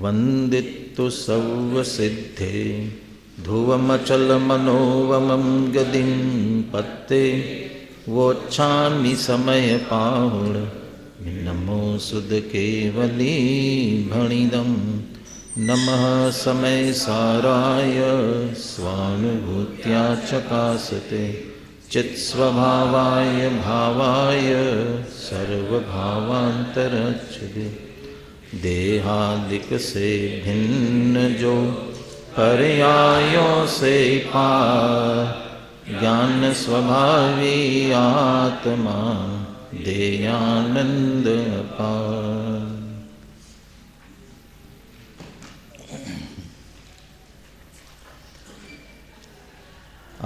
वंदित्तु सर्वसिद्धे ध्रुवमचलमनोवमं गतिं पत्ते वोच्छामि समयपाहुड नमो सुधकेवली भणिदं नमः समय साराय स्वानुभूत्या चकासते चित्स्वभावाय भावाय सर्वभावान्तरच्छिदे देहादिक से भिन्न जो पर्यायों से पार ज्ञान स्वभावी आत्मा दे आनंद अपार।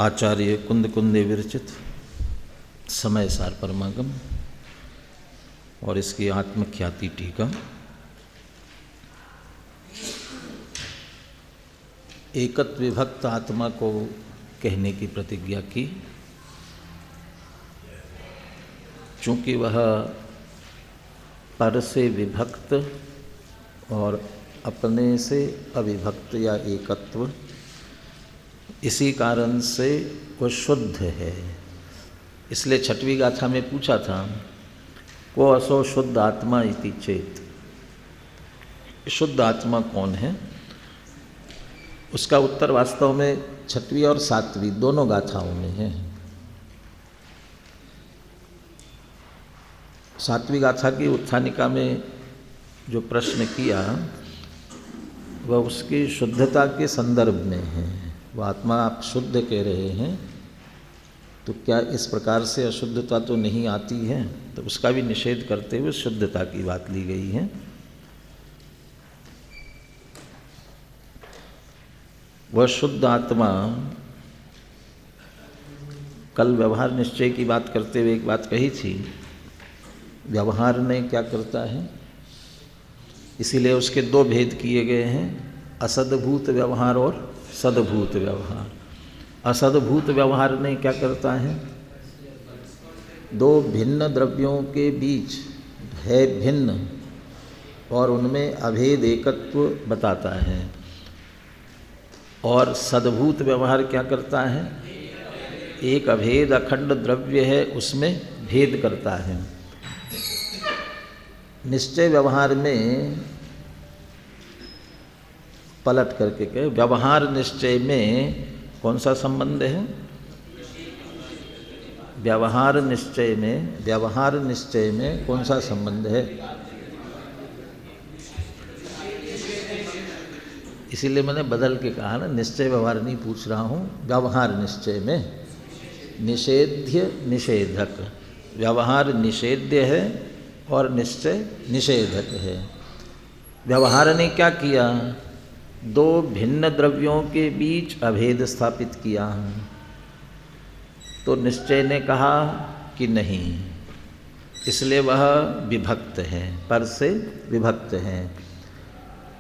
आचार्य कुंद कुंदे विरचित समय सार परमागम और इसकी आत्मख्याति टीका। एकत्व विभक्त आत्मा को कहने की प्रतिज्ञा की, चूँकि वह पर से विभक्त और अपने से अविभक्त या एकत्व, इसी कारण से वह शुद्ध है। इसलिए छठवीं गाथा में पूछा था को असो शुद्ध आत्मा इति चेत, शुद्ध आत्मा कौन है? उसका उत्तर वास्तव में छठवीं और सातवीं दोनों गाथाओं में है। सातवीं गाथा की उत्थानिका में जो प्रश्न किया वह उसकी शुद्धता के संदर्भ में है। वह आत्मा आप शुद्ध कह रहे हैं तो क्या इस प्रकार से अशुद्धता तो नहीं आती है? तो उसका भी निषेध करते हुए शुद्धता की बात ली गई है। वह शुद्ध आत्मा, कल व्यवहार निश्चय की बात करते हुए एक बात कही थी, व्यवहार ने क्या करता है, इसीलिए उसके दो भेद किए गए हैं, असद्भूत व्यवहार और सद्भूत व्यवहार। असद्भूत व्यवहार ने क्या करता है, दो भिन्न द्रव्यों के बीच है भिन्न और उनमें अभेद एकत्व बताता है। और सद्भूत व्यवहार क्या करता है, एक अभेद अखंड द्रव्य है उसमें भेद करता है। निश्चय व्यवहार में पलट करके कहे, व्यवहार निश्चय में कौन सा संबंध है? व्यवहार निश्चय में कौन सा संबंध है? इसीलिए मैंने बदल के कहा ना, निश्चय व्यवहार नहीं पूछ रहा हूँ, व्यवहार निश्चय में निषेध्य निषेधक। व्यवहार निषेध्य है और निश्चय निषेधक है। व्यवहार ने क्या किया, दो भिन्न द्रव्यों के बीच अभेद स्थापित किया, तो निश्चय ने कहा कि नहीं, इसलिए वह विभक्त है, पर से विभक्त है।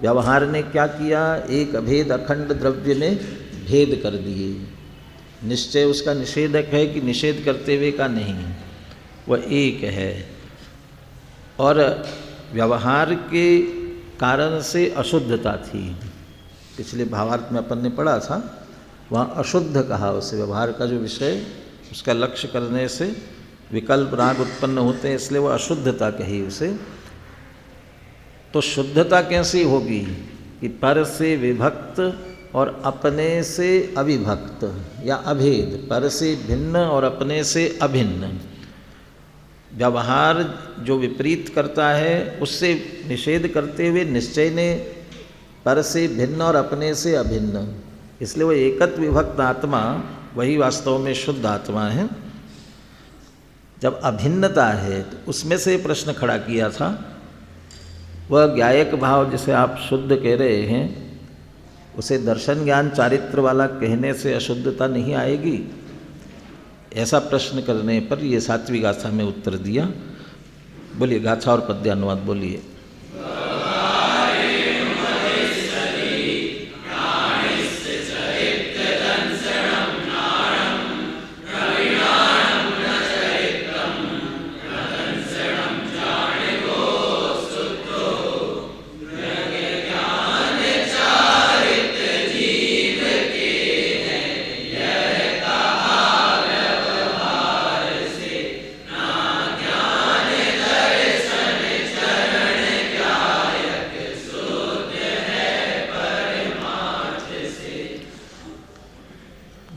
व्यवहार ने क्या किया, एक अभेद अखंड द्रव्य में भेद कर दिए। निश्चय उसका निषेधक है कि निषेध करते हुए का नहीं, वह एक है। और व्यवहार के कारण से अशुद्धता थी, पिछले भावार्थ में अपन ने पढ़ा था, वहाँ अशुद्ध कहा उसे। व्यवहार का जो विषय उसका लक्ष्य करने से विकल्प राग उत्पन्न होते हैं, इसलिए वह अशुद्धता कही उसे। तो शुद्धता कैसी होगी कि पर से विभक्त और अपने से अविभक्त या अभेद, पर से भिन्न और अपने से अभिन्न। व्यवहार जो विपरीत करता है उससे निषेध करते हुए निश्चय ने पर से भिन्न और अपने से अभिन्न, इसलिए वह एकत्व विभक्त आत्मा वही वास्तव में शुद्ध आत्मा है। जब अभिन्नता है तो उसमें से प्रश्न खड़ा किया था, वह ज्ञायक भाव जिसे आप शुद्ध कह रहे हैं, उसे दर्शन ज्ञान चारित्र वाला कहने से अशुद्धता नहीं आएगी? ऐसा प्रश्न करने पर ये सातवीं गाथा में उत्तर दिया। बोलिए, गाथा और पद्यानुवाद बोलिए।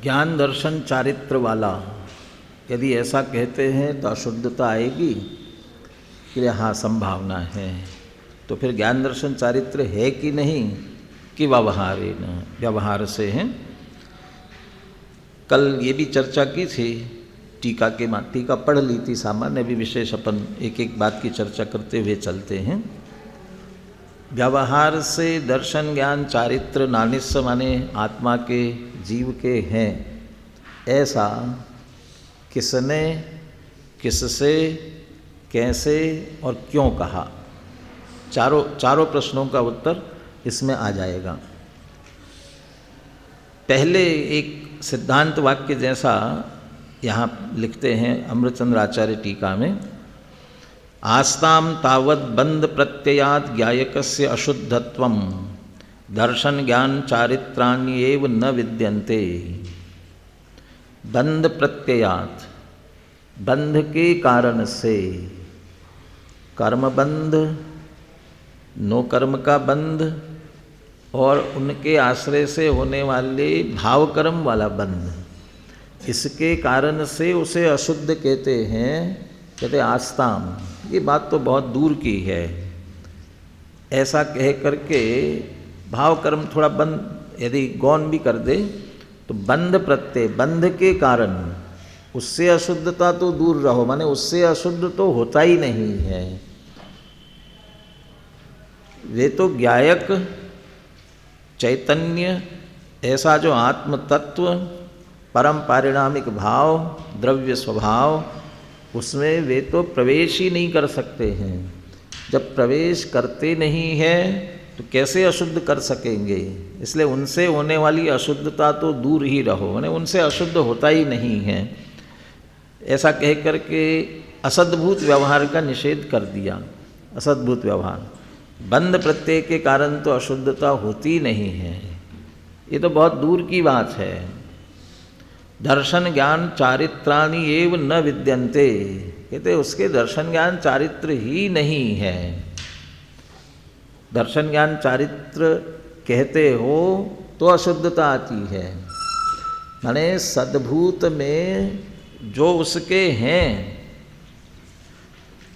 ज्ञान दर्शन चारित्र वाला, यदि ऐसा कहते हैं तो अशुद्धता आएगी कि हाँ संभावना है। तो फिर ज्ञान दर्शन चारित्र है कि नहीं कि व्यवहार से हैं। कल ये भी चर्चा की थी, टीका पढ़ ली थी सामान्य, भी विशेष अपन एक एक बात की चर्चा करते हुए चलते हैं। व्यवहार से दर्शन ज्ञान चारित्र नानिस्य माने आत्मा के जीव के हैं, ऐसा किसने, किससे, कैसे और क्यों कहा, चारों प्रश्नों का उत्तर इसमें आ जाएगा। पहले एक सिद्धांत वाक्य जैसा यहाँ लिखते हैं अमृतचंद्र आचार्य टीका में, आस्ताम तावत् बंध प्रत्ययात् ज्ञायकस्य अशुद्धत्वं दर्शन ज्ञान चारित्राण्येव न विद्यन्ते। बंध प्रत्ययात्, बंध के कारण से, कर्म बंध, नो कर्म का बंध और उनके आश्रय से होने वाले भाव कर्म वाला बंध, इसके कारण से उसे अशुद्ध कहते हैं। कहते आस्ताम, ये बात तो बहुत दूर की है, ऐसा कह करके भाव कर्म थोड़ा बंद यदि गौण भी कर दे तो बंध प्रत्यय, बंध के कारण उससे अशुद्धता तो दूर रहो, माने उससे अशुद्ध तो होता ही नहीं है। वे तो ज्ञायक चैतन्य, ऐसा जो आत्म तत्व, परम पारिणामिक भाव, द्रव्य स्वभाव, उसमें वे तो प्रवेश ही नहीं कर सकते हैं। जब प्रवेश करते नहीं हैं तो कैसे अशुद्ध कर सकेंगे? इसलिए उनसे होने वाली अशुद्धता तो दूर ही रहो, माने उनसे अशुद्ध होता ही नहीं है। ऐसा कह करके असद्भूत व्यवहार का निषेध कर दिया। असद्भूत व्यवहार, बंध प्रत्यय के कारण तो अशुद्धता होती नहीं है, ये तो बहुत दूर की बात है। दर्शन ज्ञान चारित्राणि एव न विद्यन्ते, कहते उसके दर्शन ज्ञान चारित्र ही नहीं है। दर्शन ज्ञान चारित्र कहते हो तो अशुद्धता आती है, माने सद्भूत में जो उसके हैं,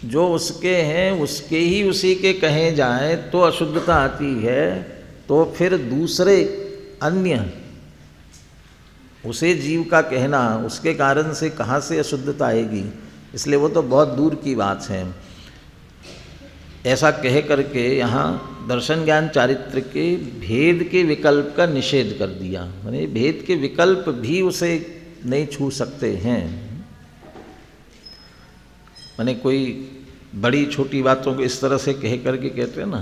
जो उसके हैं उसके ही उसी के कहे जाए तो अशुद्धता आती है। तो फिर दूसरे अन्य उसे जीव का कहना, उसके कारण से कहाँ से अशुद्धता आएगी? इसलिए वो तो बहुत दूर की बात है। ऐसा कह करके यहाँ दर्शन ज्ञान चारित्र के भेद के विकल्प का निषेध कर दिया, माने भेद के विकल्प भी उसे नहीं छू सकते हैं। माने कोई बड़ी छोटी बातों को इस तरह से कह करके कहते हैं ना,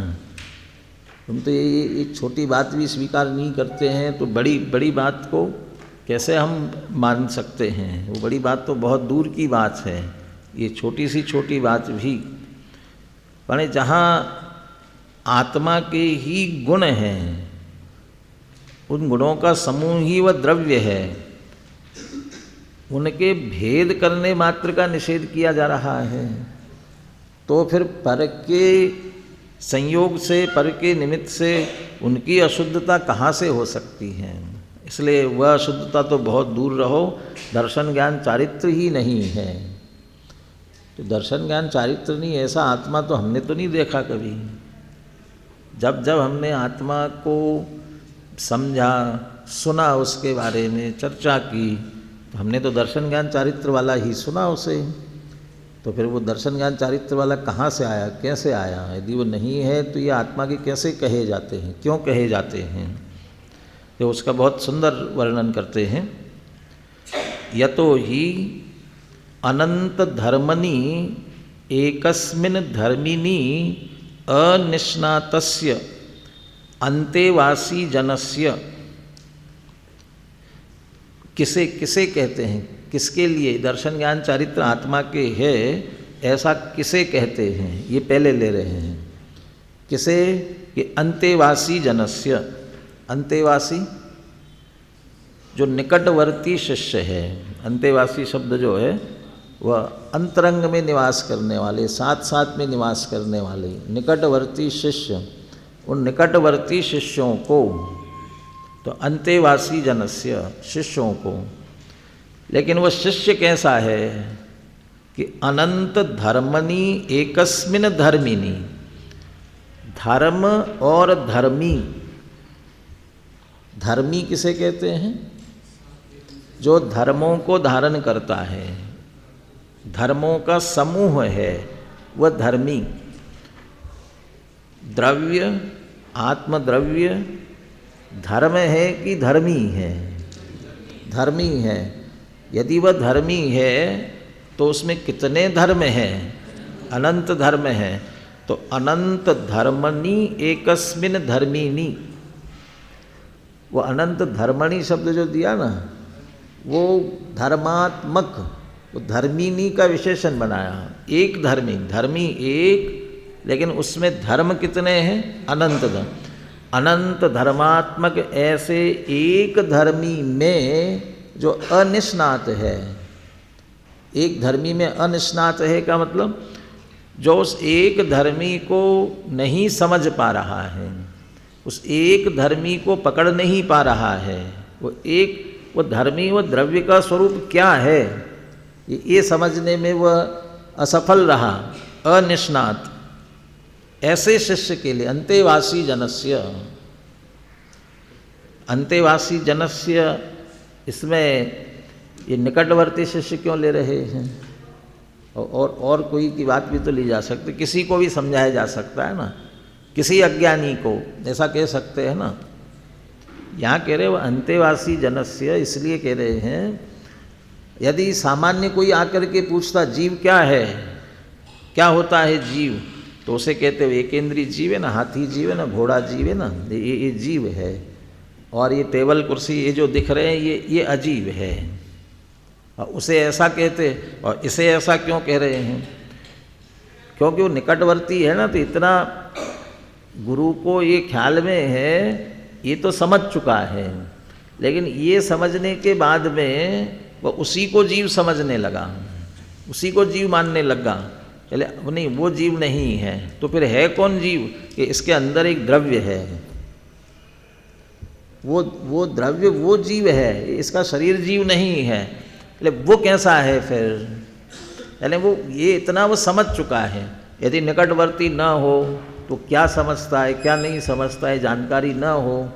तुम तो ये एक छोटी बात भी स्वीकार नहीं करते हैं, तो बड़ी बड़ी बात को कैसे हम मान सकते हैं? वो बड़ी बात तो बहुत दूर की बात है, ये छोटी सी छोटी बात भी। माने जहाँ आत्मा के ही गुण हैं, उन गुणों का समूह ही वह द्रव्य है, उनके भेद करने मात्र का निषेध किया जा रहा है। तो फिर पर के संयोग से, पर के निमित्त से उनकी अशुद्धता कहाँ से हो सकती है? इसलिए वह अशुद्धता तो बहुत दूर रहो, दर्शन ज्ञान चारित्र ही नहीं है। तो दर्शन ज्ञान चारित्र नहीं, ऐसा आत्मा तो हमने तो नहीं देखा कभी। जब जब हमने आत्मा को समझा, सुना, उसके बारे में चर्चा की, तो हमने तो दर्शन ज्ञान चारित्र वाला ही सुना उसे। तो फिर वो दर्शन ज्ञान चारित्र वाला कहाँ से आया, कैसे आया? यदि वो नहीं है तो ये आत्मा के कैसे कहे जाते हैं, क्यों कहे जाते हैं? तो उसका बहुत सुंदर वर्णन करते हैं। यतो ही अनंत धर्मनि एकस्मिन् धर्मिनि अनिष्णातस्य अंतेवासी जनस्य। किसे किसे कहते हैं, किसके लिए? दर्शन ज्ञान चारित्र आत्मा के है, ऐसा किसे कहते हैं? ये पहले ले रहे हैं। किसे? कि अंतेवासी जनस्य। अंतेवासी जो निकटवर्ती शिष्य है, अंतेवासी शब्द जो है वह अंतरंग में निवास करने वाले, साथ साथ में निवास करने वाले निकटवर्ती शिष्य। उन निकटवर्ती शिष्यों को तो अंतेवासी जनस्य, शिष्यों को। लेकिन वह शिष्य कैसा है कि अनंत धर्मनि एकस्मिन धर्मिनि, धर्म और धर्मी। धर्मी किसे कहते हैं? जो धर्मों को धारण करता है, धर्मों का समूह है, वह धर्मी। द्रव्य, आत्मद्रव्य धर्म है कि धर्मी है? धर्मी है। यदि वह धर्मी है तो उसमें कितने धर्म हैं? अनंत धर्म हैं। तो अनंत धर्मनि एकस्मिन धर्मिनि, वो अनंत धर्मणि शब्द जो दिया ना, वो धर्मात्मक, वो धर्मिनी का विशेषण बनाया। एक धर्मी, धर्मी एक, लेकिन उसमें धर्म कितने हैं? अनंत धर्म। अनंत धर्मात्मक ऐसे एक धर्मी में जो अनिष्णात है। एक धर्मी में अनिष्णात है का मतलब जो उस एक धर्मी को नहीं समझ पा रहा है, उस एक धर्मी को पकड़ नहीं पा रहा है, वो धर्मी, वो द्रव्य का स्वरूप क्या है, ये समझने में वह असफल रहा, अनिष्णात। ऐसे शिष्य के लिए अंतेवासी जनस्य, अंतेवासी जनस्य, इसमें ये निकटवर्ती शिष्य क्यों ले रहे हैं? और कोई की बात भी तो ली जा सकती, किसी को भी समझाया जा सकता है ना, किसी अज्ञानी को ऐसा कह सकते हैं ना। यहाँ कह रहे वो अंतेवासी जनस्य, इसलिए कह रहे हैं यदि सामान्य कोई आकर के पूछता जीव क्या है, क्या होता है जीव, तो उसे कहते हो एकेंद्रीय जीव है ना, हाथी जीव है ना, घोड़ा जीव है ना, ये जीव है। और ये टेबल कुर्सी ये जो दिख रहे हैं ये अजीब है। और उसे ऐसा कहते, और इसे ऐसा क्यों कह रहे हैं? क्योंकि वो निकटवर्ती है ना, तो इतना गुरु को ये ख्याल में है, ये तो समझ चुका है, लेकिन ये समझने के बाद में वह उसी को जीव समझने लगा, उसी को जीव मानने लगा। चले नहीं, वो जीव नहीं है, तो फिर है कौन जीव? कि इसके अंदर एक द्रव्य है, वो द्रव्य वो जीव है, इसका शरीर जीव नहीं है। वो कैसा है फिर? यानी वो ये इतना वो समझ चुका है। यदि निकटवर्ती न हो तो क्या समझता है, क्या नहीं समझता है, जानकारी न हो,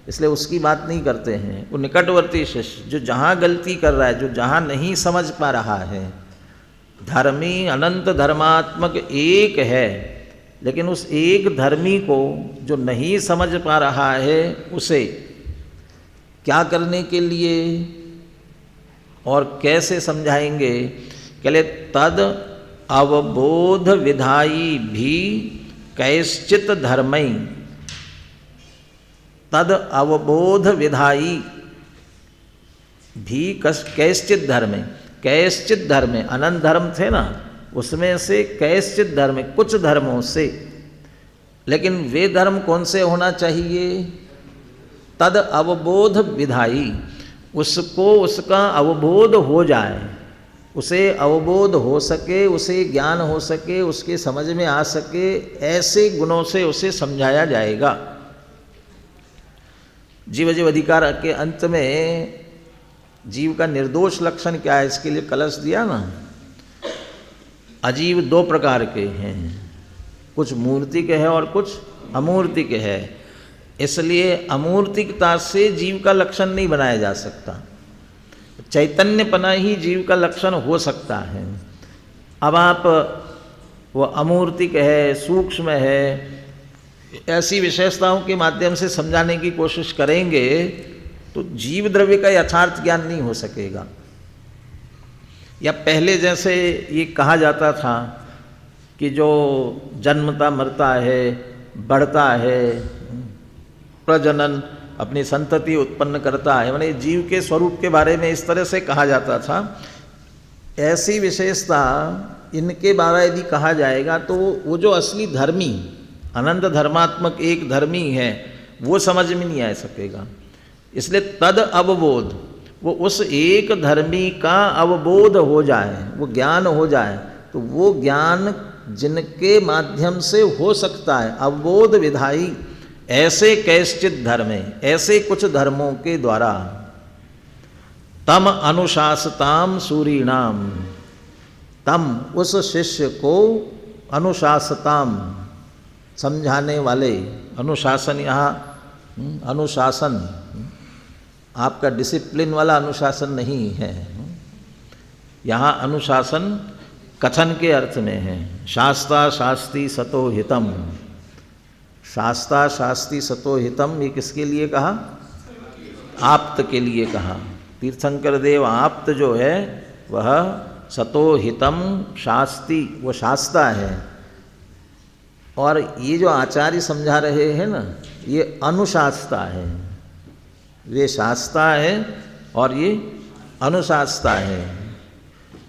इसलिए उसकी बात नहीं करते हैं। वो निकटवर्ती शिष्य जो जहाँ गलती कर रहा है, जो जहाँ नहीं समझ पा रहा है, धर्मी अनंत धर्मात्मक एक है, लेकिन उस एक धर्मी को जो नहीं समझ पा रहा है, उसे क्या करने के लिए और कैसे समझाएंगे? कहले तद अवबोध विधायी भी कैश्चित धर्मई, तद अवबोध विधायी भी कैश्चित धर्म, कैश्चित धर्म, अनंत धर्म थे ना, उसमें से कैश्चित धर्म, कुछ धर्मों से। लेकिन वे धर्म कौन से होना चाहिए? तद अवबोध विधायी, उसको उसका अवबोध हो जाए, उसे अवबोध हो सके, उसे ज्ञान हो सके, उसके समझ में आ सके, ऐसे गुणों से उसे समझाया जाएगा। जीव जीव अधिकार के अंत में जीव का निर्दोष लक्षण क्या है, इसके लिए कलश दिया ना। अजीव दो प्रकार के हैं, कुछ मूर्तिक है और कुछ अमूर्तिक है। इसलिए अमूर्तिकता से जीव का लक्षण नहीं बनाया जा सकता, चैतन्यपना ही जीव का लक्षण हो सकता है। अब आप वो अमूर्तिक है, सूक्ष्म है, ऐसी विशेषताओं के माध्यम से समझाने की कोशिश करेंगे तो जीव द्रव्य का यथार्थ ज्ञान नहीं हो सकेगा। या पहले जैसे ये कहा जाता था कि जो जन्मता मरता है, बढ़ता है, प्रजनन अपनी संतति उत्पन्न करता है, माने जीव के स्वरूप के बारे में इस तरह से कहा जाता था। ऐसी विशेषता इनके बारे यदि कहा जाएगा तो वो जो असली धर्मी, अनंत धर्मात्मक एक धर्मी है, वो समझ में नहीं आ सकेगा। इसलिए तद अवबोध, वो उस एक धर्मी का अवबोध हो जाए, वो ज्ञान हो जाए, तो वो ज्ञान जिनके माध्यम से हो सकता है, अवबोध विधायी, ऐसे कैश्चित धर्मे, ऐसे कुछ धर्मों के द्वारा, तम अनुशासताम सूरीणाम, तम उस शिष्य को अनुशासताम समझाने वाले, अनुशासन यहाँ अनुशासन आपका डिसिप्लिन वाला अनुशासन नहीं है, यहाँ अनुशासन कथन के अर्थ में है। शास्ता शास्ति सतो हितम, शास्ता शास्ति सतो हितम, ये किसके लिए कहा? आप्त के लिए कहा। तीर्थंकर देव आप्त जो है वह सतो हितम शास्ति, वो शास्ता है। और ये जो आचार्य समझा रहे हैं ना, ये अनुशास्ता है। वे शास्ता है और ये अनुशास्ता है।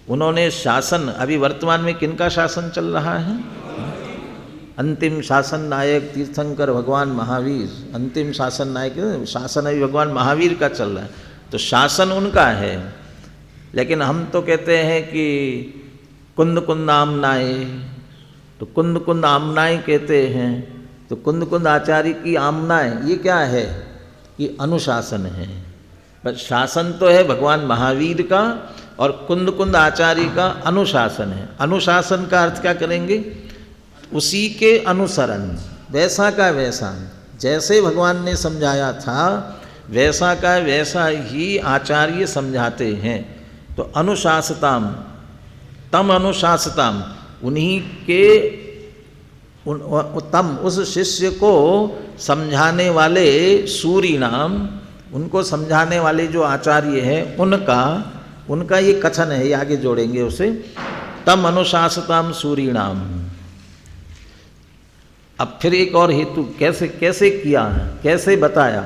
उन्होंने शासन, अभी वर्तमान में किनका शासन चल रहा है? अंतिम शासन नायक तीर्थंकर भगवान महावीर, अंतिम शासन नायक, शासन अभी भगवान महावीर का चल रहा है, तो शासन उनका है। लेकिन हम तो कहते हैं कि कुंद कुंद आमनाए, तो कुंद कुंद आमनाए कहते हैं, तो कुंद कुंद आचार्य की आमनाए ये क्या है? कि अनुशासन है। बस शासन तो है भगवान महावीर का और कुंद कुंद आचार्य का अनुशासन है। अनुशासन का अर्थ क्या करेंगे? उसी के अनुसरण, वैसा का वैसा, जैसे भगवान ने समझाया था वैसा का वैसा ही आचार्य समझाते हैं। तो अनुशासताम, तम अनुशासताम, उन्हीं के तम उस शिष्य को समझाने वाले, सूरी नाम, उनको समझाने वाले जो आचार्य हैं उनका ये कथन है, ये आगे जोड़ेंगे उसे। तम अनुशासताम सूरी नाम। अब फिर एक और हेतु कैसे कैसे किया, कैसे बताया?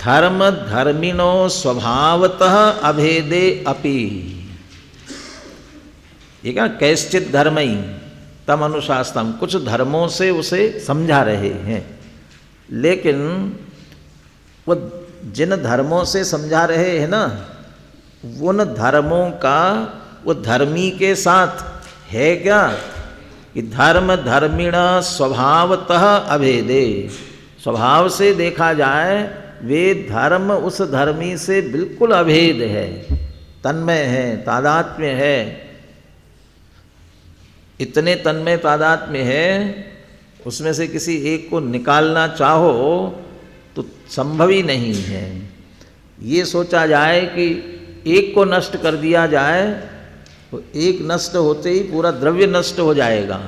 धर्म धर्मिणो स्वभावतः अभेदे अपि, ये क्या? कैश्चित धर्मई तम अनुशासतम, कुछ धर्मों से उसे समझा रहे हैं, लेकिन वो जिन धर्मों से समझा रहे हैं ना, उन धर्मों का वो धर्मी के साथ है क्या? कि धर्म धर्मिण स्वभावतः अभेदे, स्वभाव से देखा जाए वे धर्म उस धर्मी से बिल्कुल अभेद है, तन्मय है, तादात्म्य है। इतने तन्मय तादात्म्य है, उसमें से किसी एक को निकालना चाहो तो संभव ही नहीं है। ये सोचा जाए कि एक को नष्ट कर दिया जाए तो एक नष्ट होते ही पूरा द्रव्य नष्ट हो जाएगा,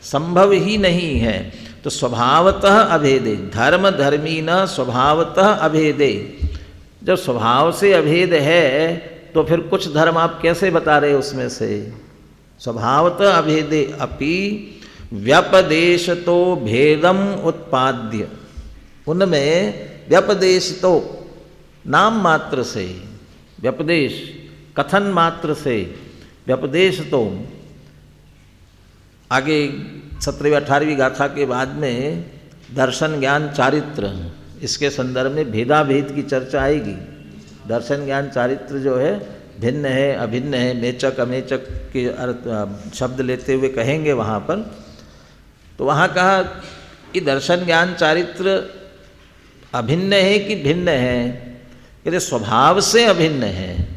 संभव ही नहीं है। तो स्वभावतः अभेदे, धर्म धर्मी न स्वभावतः अभेदे, जब स्वभाव से अभेद है तो फिर कुछ धर्म आप कैसे बता रहे उसमें से? स्वभावतः अभेदे अपि व्यपदेश तो भेदम उत्पाद्य, उनमें व्यपदेश तो नाम मात्र से, व्यपदेश कथन मात्र से, व्यपदेश तो आगे 17वीं 18वीं गाथा के बाद में दर्शन ज्ञान चारित्र, इसके संदर्भ में भेदाभेद की चर्चा आएगी। दर्शन ज्ञान चारित्र जो है भिन्न है अभिन्न है, मेचक अमेचक के अर्थ शब्द लेते हुए कहेंगे वहाँ पर। तो वहाँ कहा कि दर्शन ज्ञान चारित्र अभिन्न है कि भिन्न है? कहते स्वभाव से अभिन्न है।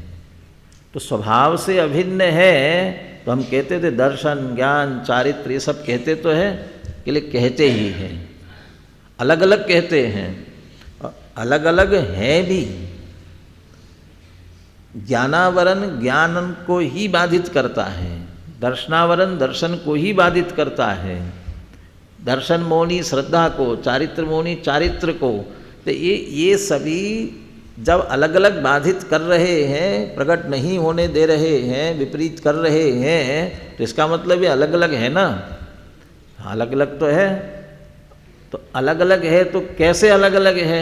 तो स्वभाव से अभिन्न है तो हम कहते थे दर्शन ज्ञान चारित्र ये सब कहते तो है, कि लिए कहते ही हैं, अलग अलग कहते हैं, अलग अलग हैं भी। ज्ञानावरण ज्ञान को ही बाधित करता है, दर्शनावरण दर्शन को ही बाधित करता है, दर्शन मौनी श्रद्धा को, चारित्र मौनी चारित्र को। तो ये सभी जब अलग अलग बाधित कर रहे हैं, प्रकट नहीं होने दे रहे हैं, विपरीत कर रहे हैं, तो इसका मतलब ये अलग अलग है ना। अलग अलग तो है, तो अलग अलग है तो कैसे अलग अलग है?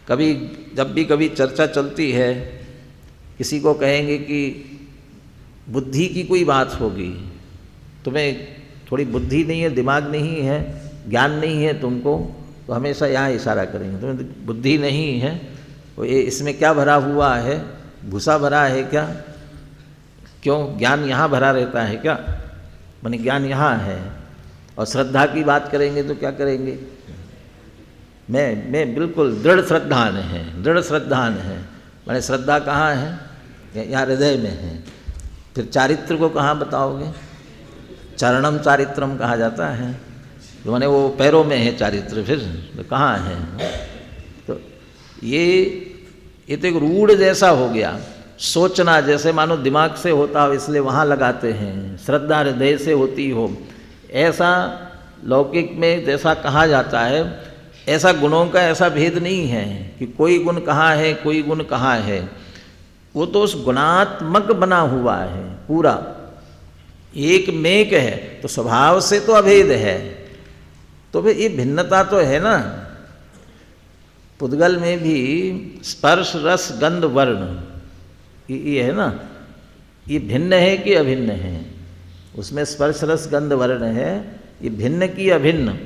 कभी जब भी कभी चर्चा चलती है, किसी को कहेंगे कि बुद्धि की कोई बात होगी, तुम्हें थोड़ी बुद्धि नहीं है, दिमाग नहीं है, ज्ञान नहीं है तुमको, तो हमेशा यहाँ इशारा करेंगे तुम्हें बुद्धि नहीं है, तो ये इसमें क्या भरा हुआ है? भूसा भरा है क्या? क्यों ज्ञान यहाँ भरा रहता है क्या? माने ज्ञान यहाँ है। और श्रद्धा की बात करेंगे तो क्या करेंगे? मैं बिल्कुल दृढ़ श्रद्धान है, दृढ़ श्रद्धान है। मैंने श्रद्धा कहाँ है? यहाँ हृदय में है। फिर चारित्र को कहाँ बताओगे? चरणम चारित्रम कहा जाता है, तो माने वो पैरों में है चारित्र, फिर तो कहाँ है? तो ये तो एक रूढ़ जैसा हो गया, सोचना जैसे मानो दिमाग से होता हो इसलिए वहाँ लगाते हैं, श्रद्धा हृदय से होती हो, ऐसा लौकिक में जैसा कहा जाता है, ऐसा गुणों का ऐसा भेद नहीं है कि कोई गुण कहाँ है कोई गुण कहाँ है। वो तो उस गुणात्मक बना हुआ है, पूरा एक मेक है, तो स्वभाव से तो अभेद है। तो फिर ये भिन्नता तो है ना। पुद्गल में भी स्पर्श रस गंध वर्ण ये है ना, ये भिन्न है कि अभिन्न है? उसमें स्पर्श रस गंध वर्ण है, ये भिन्न की अभिन्न।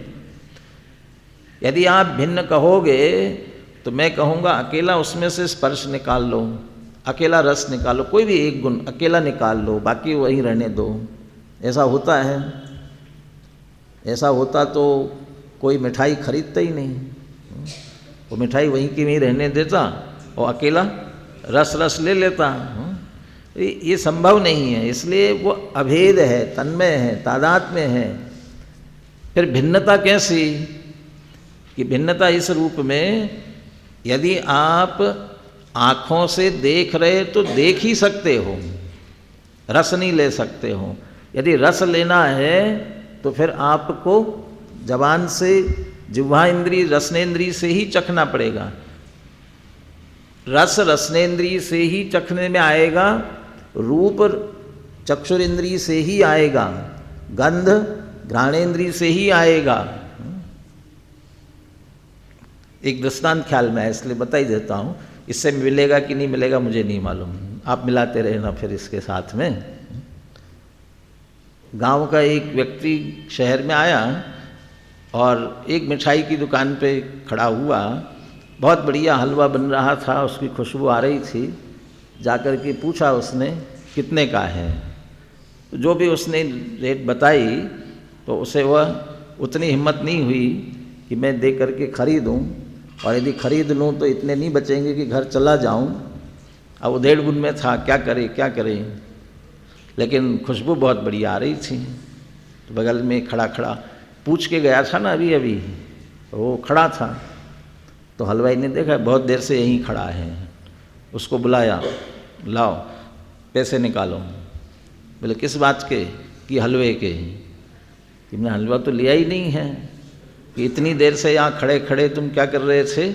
यदि आप भिन्न कहोगे तो मैं कहूँगा अकेला उसमें से स्पर्श निकाल लो, अकेला रस निकालो, कोई भी एक गुण अकेला निकाल लो, बाकी वहीं रहने दो। ऐसा होता है? ऐसा होता तो कोई मिठाई खरीदता ही नहीं, वो मिठाई वहीं की वहीं रहने देता और अकेला रस रस ले लेता। ये संभव नहीं है, इसलिए वो अभेद है, तन्मय है, तादात्म्य है। फिर भिन्नता कैसी? कि भिन्नता इस रूप में, यदि आप आँखों से देख रहे तो देख ही सकते हो, रस नहीं ले सकते हो। यदि रस लेना है तो फिर आपको जबान से, जिह्वा इंद्री रसनेन्द्रिय से ही चखना पड़ेगा। रस रसनेन्द्रिय से ही चखने में आएगा, रूप चक्षुरेंद्रिय से ही आएगा, गंध घ्राणेन्द्रिय से ही आएगा। एक दृष्टांत ख्याल में है इसलिए बता ही देता हूँ, इससे मिलेगा कि नहीं मिलेगा मुझे नहीं मालूम, आप मिलाते रहना फिर इसके साथ में। गांव का एक व्यक्ति शहर में आया और एक मिठाई की दुकान पे खड़ा हुआ, बहुत बढ़िया हलवा बन रहा था, उसकी खुशबू आ रही थी। जाकर के पूछा उसने कितने का है, तो जो भी उसने रेट बताई तो उसे वह उतनी हिम्मत नहीं हुई कि मैं दे करके खरीदूं, और यदि खरीद लूं तो इतने नहीं बचेंगे कि घर चला जाऊं। अब वो 1.5 गुण में था, क्या करे, लेकिन खुशबू बहुत बढ़िया आ रही थी। तो बगल में खड़ा पूछ के गया था ना अभी वो खड़ा था, तो हलवाई ने देखा बहुत देर से यहीं खड़ा है, उसको बुलाया, लाओ पैसे निकालो। बोले किस बात के? कि हलवे के। कि मैंने हलवा तो लिया ही नहीं है, कि इतनी देर से यहाँ खड़े खड़े तुम क्या कर रहे थे?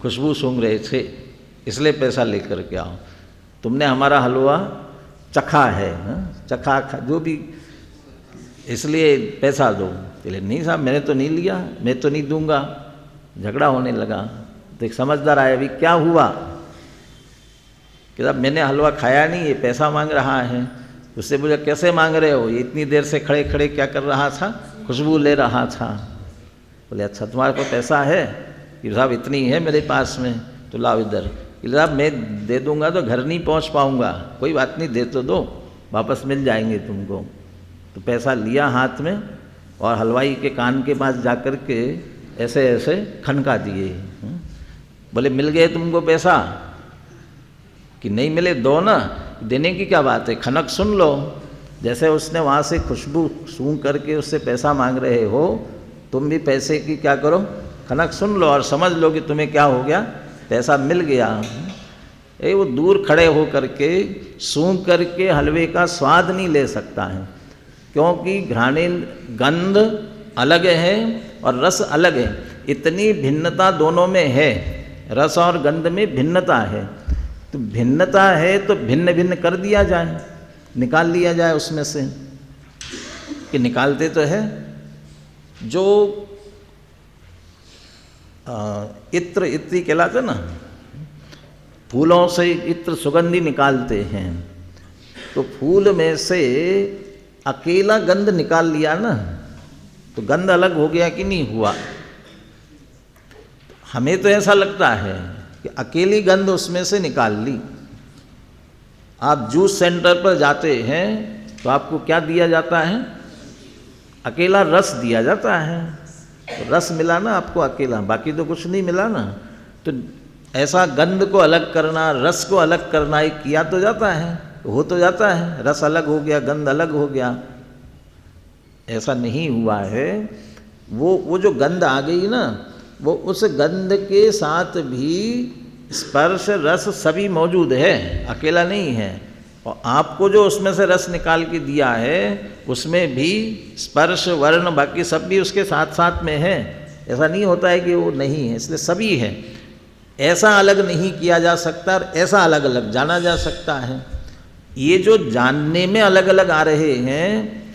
खुशबू सूंघ रहे थे, इसलिए पैसा लेकर के आओ। तुमने हमारा हलवा चखा है, चखा जो भी, इसलिए पैसा दो। बोले नहीं साहब मैंने तो नहीं लिया, मैं तो नहीं दूंगा। झगड़ा होने लगा। तो एक समझदार आया, अभी क्या हुआ? कि साहब मैंने हलवा खाया नहीं, ये पैसा मांग रहा है। उससे बोला कैसे मांग रहे हो? ये इतनी देर से खड़े खड़े क्या कर रहा था? खुशबू ले रहा था। बोले अच्छा तुम्हारे पास पैसा है? कि साहब इतनी है मेरे पास में। तो लाओ इधर। कि साहब मैं दे दूंगा तो घर नहीं पहुंच पाऊंगा। कोई बात नहीं, दे तो दो, वापस मिल जाएंगे तुमको। तो पैसा लिया हाथ में और हलवाई के कान के पास जाकर के ऐसे ऐसे खनका दिए। बोले मिल गए तुमको पैसा? कि नहीं मिले, दो ना। देने की क्या बात है, खनक सुन लो। जैसे उसने वहाँ से खुशबू सूंघ करके उससे पैसा मांग रहे हो, तुम भी पैसे की क्या करो, खनक सुन लो और समझ लो कि तुम्हें क्या हो गया, पैसा मिल गया। वो दूर खड़े हो करके सूंघ करके हलवे का स्वाद नहीं ले सकता है, क्योंकि घ्राणे गंध अलग है और रस अलग है। इतनी भिन्नता दोनों में है, रस और गंध में भिन्नता है। तो भिन्नता है तो भिन्न भिन्न कर दिया जाए, निकाल लिया जाए उसमें से। कि निकालते तो है, जो इत्र इत्री कहलाते ना, फूलों से इत्र सुगंधी निकालते हैं। तो फूल में से अकेला गंध निकाल लिया ना, तो गंध अलग हो गया कि नहीं हुआ? हमें तो ऐसा लगता है कि अकेली गंध उसमें से निकाल ली। आप जूस सेंटर पर जाते हैं तो आपको क्या दिया जाता है? अकेला रस दिया जाता है, तो रस मिला ना आपको अकेला, बाकी तो कुछ नहीं मिला ना। तो ऐसा गंध को अलग करना, रस को अलग करना, ये किया तो जाता है, हो तो जाता है, रस अलग हो गया, गंध अलग हो गया। ऐसा नहीं हुआ है। वो जो गंध आ गई ना, वो उस गंध के साथ भी स्पर्श रस सभी मौजूद है, अकेला नहीं है। और आपको जो उसमें से रस निकाल के दिया है, उसमें भी स्पर्श वर्ण बाकी सब भी उसके साथ साथ में है। ऐसा नहीं होता है कि वो नहीं है, इसलिए सभी है। ऐसा अलग नहीं किया जा सकता और ऐसा अलग अलग जाना जा सकता है। ये जो जानने में अलग अलग आ रहे हैं,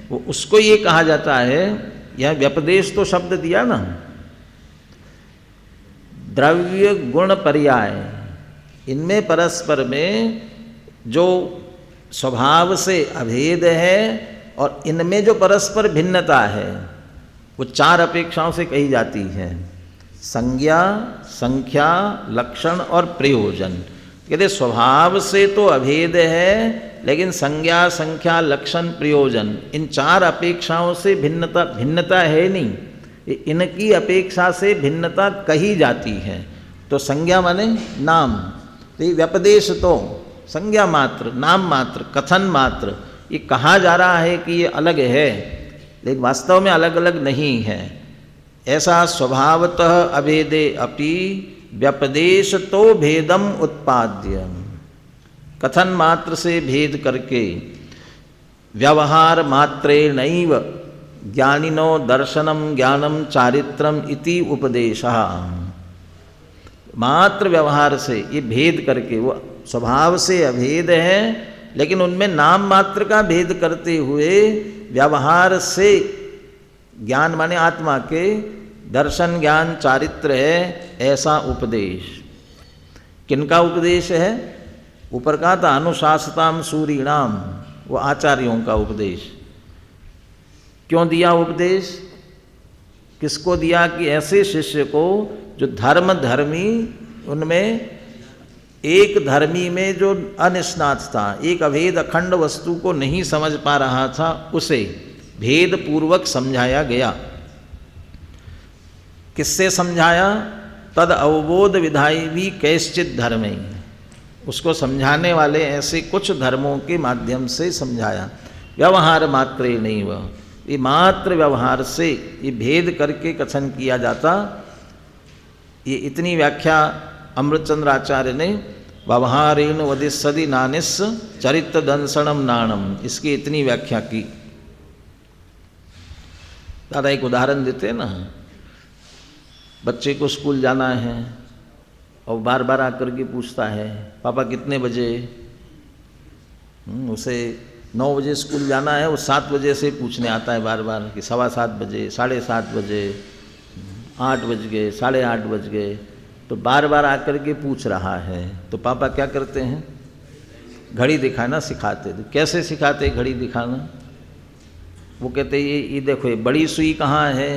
वो उसको ये कहा जाता है, यह व्यपदेश तो शब्द दिया ना, द्रव्य गुण पर्याय, इनमें परस्पर में जो स्वभाव से अभेद है और इनमें जो परस्पर भिन्नता है, वो चार अपेक्षाओं से कही जाती है। संज्ञा, संख्या, लक्षण और प्रयोजन। कहते स्वभाव से तो अभेद है, लेकिन संज्ञा, संख्या, लक्षण, प्रयोजन, इन चार अपेक्षाओं से भिन्नता है नहीं, इनकी अपेक्षा से भिन्नता कही जाती है। तो संज्ञा माने नाम, तो ये व्यपदेश तो संज्ञा मात्र, नाम मात्र, कथन मात्र, ये कहा जा रहा है कि ये अलग है, लेकिन वास्तव में अलग अलग नहीं है। ऐसा स्वभावतः अभेदे अपि व्यपदेश तो भेदम उत्पाद्य, कथन मात्र से भेद करके व्यवहार मात्रेणैव ज्ञानिनो दर्शनम ज्ञानम चारित्रम इति उपदेशः। मात्र व्यवहार से ये भेद करके, वो स्वभाव से अभेद है, लेकिन उनमें नाम मात्र का भेद करते हुए व्यवहार से, ज्ञान माने आत्मा के, दर्शन ज्ञान चारित्र है, ऐसा उपदेश। किनका उपदेश है? ऊपर कहा था अनुशासताम सूरीणाम, वो आचार्यों का उपदेश। क्यों दिया उपदेश? किसको दिया? कि ऐसे शिष्य को जो धर्म धर्मी, उनमें एक धर्मी में जो अनिष्णात था, एक अभेद अखंड वस्तु को नहीं समझ पा रहा था, उसे भेद पूर्वक समझाया गया। किससे समझाया? तद अवबोध विधाई भी कैश्चित धर्म ही, उसको समझाने वाले ऐसे कुछ धर्मों के माध्यम से समझाया। व्यवहार मात्रे नहीं, वह ये मात्र व्यवहार से ये भेद करके कथन किया जाता। ये इतनी व्याख्या अमृतचंद्र आचार्य ने व्यवहारेण वदिस्सदि नानिस चरित्र दंसनम नाणम, इसकी इतनी व्याख्या की। दादा एक उदाहरण देते हैं ना, बच्चे को स्कूल जाना है और बार बार आकर के पूछता है पापा कितने बजे? उसे 9 बजे स्कूल जाना है, वो 7 बजे से पूछने आता है बार बार कि 7:15 बजे, 7:30 बजे, 8 बज गए, 8:30 बज गए, तो बार बार आकर के पूछ रहा है। तो पापा क्या करते हैं? घड़ी दिखाना सिखाते। तो कैसे सिखाते घड़ी दिखाना? वो कहते ये देखो, ये बड़ी सुई कहाँ है,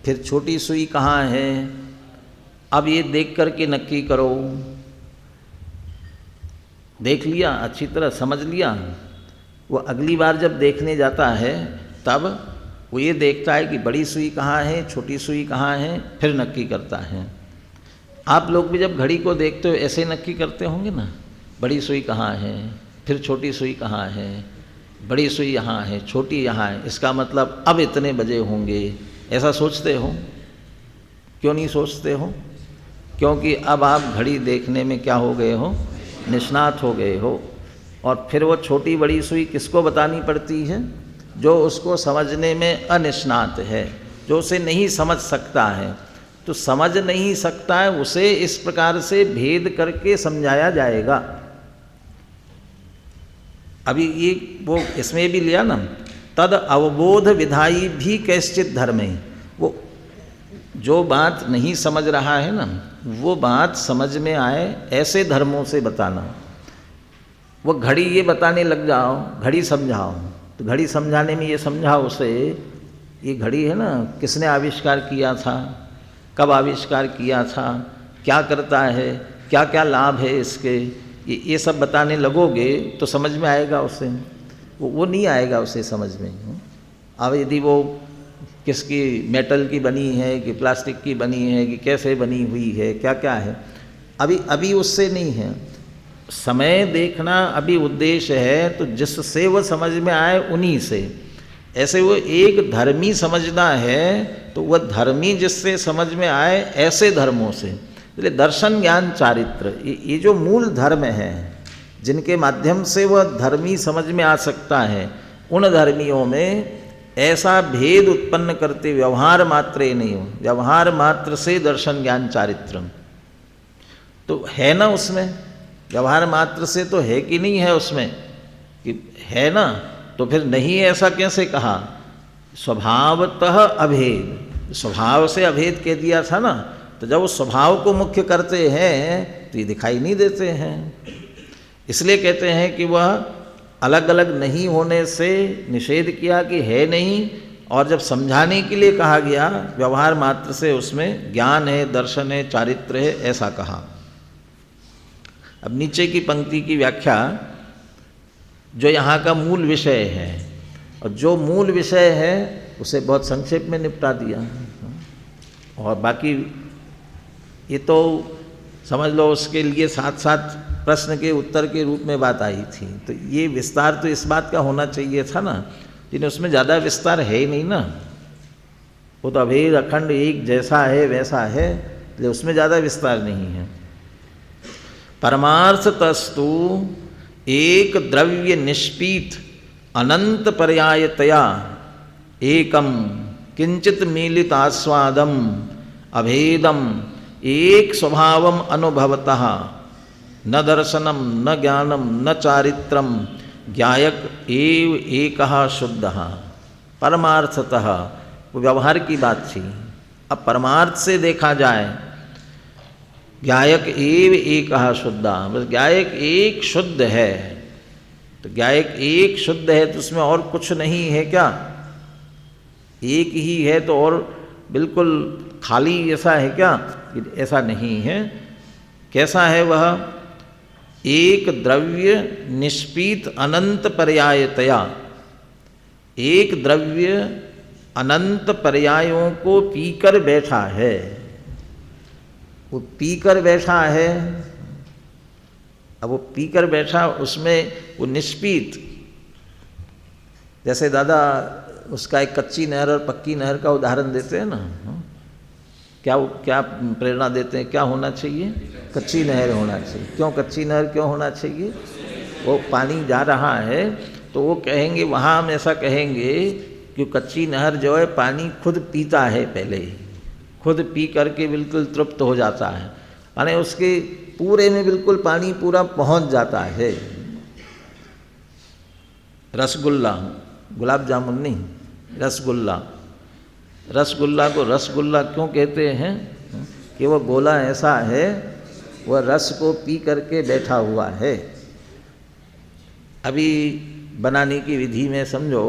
फिर छोटी सुई कहाँ है, अब ये देख करके नक्की करो। देख लिया, अच्छी तरह समझ लिया, वो अगली बार जब देखने जाता है तब वो ये देखता है कि बड़ी सुई कहाँ है, छोटी सुई कहाँ है, फिर नक्की करता है। आप लोग भी जब घड़ी को देखते हो ऐसे नक्की करते होंगे ना, बड़ी सुई कहाँ है, फिर छोटी सुई कहाँ है, बड़ी सुई यहाँ है, छोटी यहाँ है, इसका मतलब अब इतने बजे होंगे, ऐसा सोचते हो? क्यों नहीं सोचते हो? क्योंकि अब आप घड़ी देखने में क्या हो गए हो? निष्णात हो गए हो। और फिर वो छोटी बड़ी सुई किसको बतानी पड़ती है? जो उसको समझने में अनिष्णात है, जो उसे नहीं समझ सकता है। तो समझ नहीं सकता है उसे इस प्रकार से भेद करके समझाया जाएगा। अभी ये वो इसमें भी लिया ना, तद अवबोध विधाई भी कैश्चित धर्मे, वो जो बात नहीं समझ रहा है ना, वो बात समझ में आए ऐसे धर्मों से बताना। वो घड़ी ये बताने लग जाओ, घड़ी समझाओ, तो घड़ी समझाने में ये समझाओ उसे, ये घड़ी है ना, किसने आविष्कार किया था, कब आविष्कार किया था, क्या करता है, क्या क्या लाभ है इसके, ये सब बताने लगोगे तो समझ में आएगा उसे। वो नहीं आएगा उसे समझ में। अब यदि वो किसकी मेटल की बनी है कि प्लास्टिक की बनी है कि कैसे बनी हुई है, क्या क्या है, अभी उससे नहीं है। समय देखना अभी उद्देश्य है, तो जिससे वह समझ में आए उन्हीं से। ऐसे वो एक धर्मी समझना है तो वह धर्मी जिससे समझ में आए ऐसे धर्मों से। इसलिए दर्शन ज्ञान चारित्र ये जो मूल धर्म है, जिनके माध्यम से वह धर्मी समझ में आ सकता है, उन धर्मियों में ऐसा भेद उत्पन्न करते व्यवहार मात्र ही नहीं हो। व्यवहार मात्र से दर्शन ज्ञान चारित्र तो है ना उसमें, व्यवहार मात्र से तो है कि नहीं है उसमें, कि है ना, तो फिर नहीं ऐसा कैसे कहा? स्वभावतः अभेद, स्वभाव से अभेद कह दिया था ना, तो जब उस स्वभाव को मुख्य करते हैं तो ये दिखाई नहीं देते हैं। इसलिए कहते हैं कि वह अलग अलग नहीं होने से निषेध किया कि है नहीं, और जब समझाने के लिए कहा गया व्यवहार मात्र से उसमें ज्ञान है, दर्शन है, चारित्र है, ऐसा कहा। अब नीचे की पंक्ति की व्याख्या जो यहाँ का मूल विषय है, और जो मूल विषय है उसे बहुत संक्षेप में निपटा दिया, और बाकी ये तो समझ लो उसके लिए साथ साथ प्रश्न के उत्तर के रूप में बात आई थी। तो ये विस्तार तो इस बात का होना चाहिए था ना, लेकिन उसमें ज़्यादा विस्तार है ही नहीं ना, वो तो अभेद अखंड एक जैसा है वैसा है, इसलिए उसमें ज़्यादा विस्तार नहीं है। परमार्थतस्तु एक द्रव्य निष्पीत अनंत पर्यायतया एकम किंचित मीलित आस्वादम अभेदम एक स्वभावम अनुभवतः न दर्शनम न ज्ञानम न चारित्रम ज्ञायक एव एकः शुद्धः। परमार्थतः वो व्यवहार की बात थी, अब परमार्थ से देखा जाए ज्ञायक एव एकः शुद्धः, बस ज्ञायक एक शुद्ध है। तो ज्ञायक एक शुद्ध है तो उसमें और कुछ नहीं है क्या? एक ही है तो और बिल्कुल खाली ऐसा है क्या? ऐसा नहीं है। कैसा है वह? एक द्रव्य निष्पीत अनंत पर्यायतया, एक द्रव्य अनंत पर्यायों को पीकर बैठा है। वो पीकर बैठा है, अब वो पीकर बैठा उसमें वो निष्पीत, जैसे दादा उसका एक कच्ची नहर और पक्की नहर का उदाहरण देते हैं ना, क्या क्या प्रेरणा देते हैं, क्या होना चाहिए? कच्ची नहर होना चाहिए। क्यों कच्ची नहर क्यों होना चाहिए? वो पानी जा रहा है तो वो कहेंगे, वहाँ हम ऐसा कहेंगे कि कच्ची नहर जो है पानी खुद पीता है, पहले ही खुद पी करके बिल्कुल तृप्त हो जाता है, माने उसके पूरे में बिल्कुल पानी पूरा पहुँच जाता है। रसगुल्ला, गुलाब जामुन नहीं, रसगुल्ला, रसगुल्ला को रसगुल्ला क्यों कहते हैं? कि वह गोला ऐसा है, वह रस को पी करके बैठा हुआ है। अभी बनाने की विधि में समझो,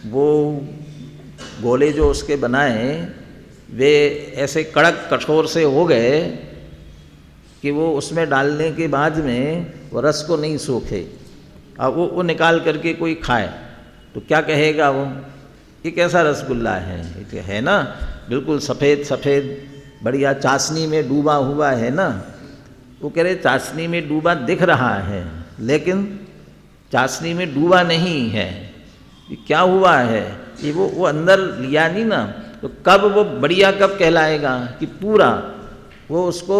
वो गोले जो उसके बनाए वे ऐसे कड़क कठोर से हो गए कि वो उसमें डालने के बाद में वो रस को नहीं सोखे। अब वो निकाल करके कोई खाए तो क्या कहेगा वो? ये कैसा रसगुल्ला है ना, बिल्कुल सफ़ेद सफ़ेद बढ़िया चाशनी में डूबा हुआ है ना। वो कह रहे चाशनी में डूबा दिख रहा है लेकिन चाशनी में डूबा नहीं है। ये क्या हुआ है? ये वो अंदर लिया नहीं ना, तो कब वो बढ़िया कब कहलाएगा? कि पूरा वो उसको